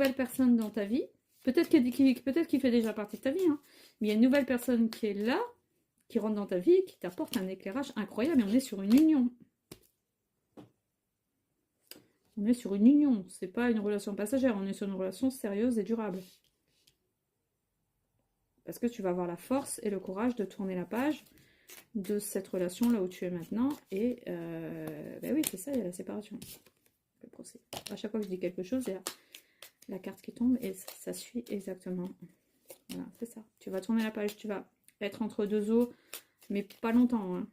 nouvelle personne dans ta vie. Peut-être qu'il fait déjà partie de ta vie, hein, mais il y a une nouvelle personne qui est là, qui rentre dans ta vie et qui t'apporte un éclairage incroyable. Et on est sur une union. On est sur une union. C'est pas une relation passagère. On est sur une relation sérieuse et durable. Parce que tu vas avoir la force et le courage de tourner la page de cette relation là où tu es maintenant. Et ben oui, c'est ça, il y a la séparation. Le procès. À chaque fois que je dis quelque chose, il y a la carte qui tombe et ça suit exactement. Voilà, c'est ça. Tu vas tourner la page, tu vas être entre deux eaux, mais pas longtemps. Hein.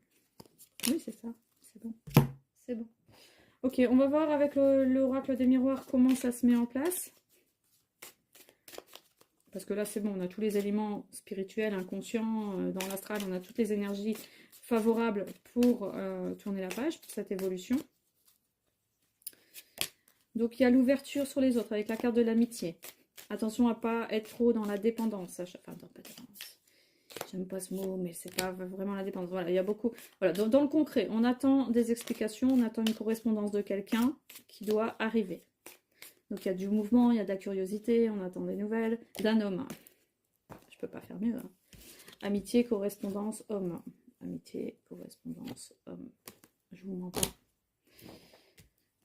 Oui, c'est ça. C'est bon. C'est bon. Ok, on va voir avec l'oracle des miroirs comment ça se met en place. Parce que là, c'est bon, on a tous les éléments spirituels, inconscients, dans l'astral, on a toutes les énergies favorables pour tourner la page, pour cette évolution. Donc, il y a l'ouverture sur les autres avec la carte de l'amitié. Attention à ne pas être trop dans la dépendance. Enfin, pas dépendance. J'aime pas ce mot, mais c'est pas vraiment la dépendance. Voilà, il y a beaucoup... Voilà, dans le concret, on attend des explications, on attend une correspondance de quelqu'un qui doit arriver. Donc, il y a du mouvement, il y a de la curiosité, on attend des nouvelles d'un homme. Je peux pas faire mieux. Hein. Amitié, correspondance, homme. Amitié, correspondance, homme. Je vous mens pas.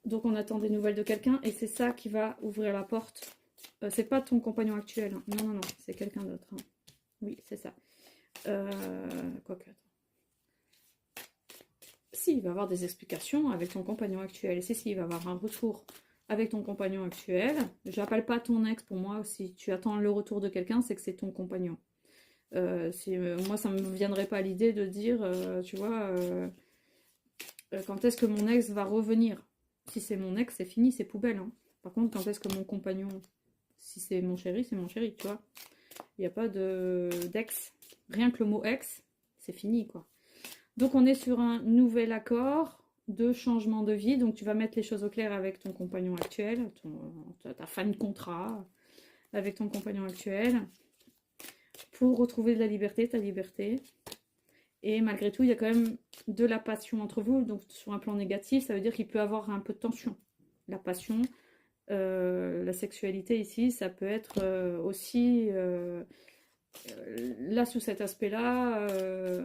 Donc, on attend des nouvelles de quelqu'un et c'est ça qui va ouvrir la porte. C'est pas ton compagnon actuel. Hein. Non, non, non, c'est quelqu'un d'autre. Hein. Oui, c'est ça. Quoique, attends. Si, il va y avoir des explications avec ton compagnon actuel. Si, il va y avoir un retour avec ton compagnon actuel. Je n'appelle pas ton ex pour moi. Si tu attends le retour de quelqu'un, c'est que c'est ton compagnon. Moi, ça ne me viendrait pas à l'idée de dire, tu vois, quand est-ce que mon ex va revenir? Si c'est mon ex, c'est fini, c'est poubelle. Hein. Par contre, quand est-ce que mon compagnon, si c'est mon chéri, tu vois. Il n'y a pas d'ex. Rien que le mot ex, c'est fini, quoi. Donc, on est sur un nouvel accord de changement de vie. Donc, tu vas mettre les choses au clair avec ton compagnon actuel, ta fin de contrat avec ton compagnon actuel, pour retrouver de la liberté, ta liberté. Et malgré tout, il y a quand même de la passion entre vous. Donc, sur un plan négatif, ça veut dire qu'il peut y avoir un peu de tension. La passion, la sexualité ici, ça peut être aussi, là, sous cet aspect-là,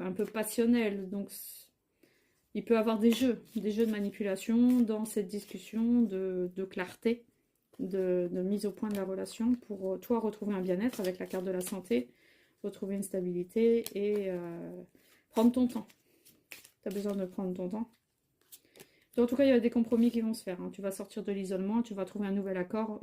un peu passionnel. Donc, il peut y avoir des jeux de manipulation dans cette discussion de clarté, de mise au point de la relation pour toi retrouver un bien-être avec la carte de la santé, retrouver une stabilité et prendre ton temps. Tu as besoin de prendre ton temps. Donc, en tout cas, il y a des compromis qui vont se faire. Hein. Tu vas sortir de l'isolement, tu vas trouver un nouvel accord,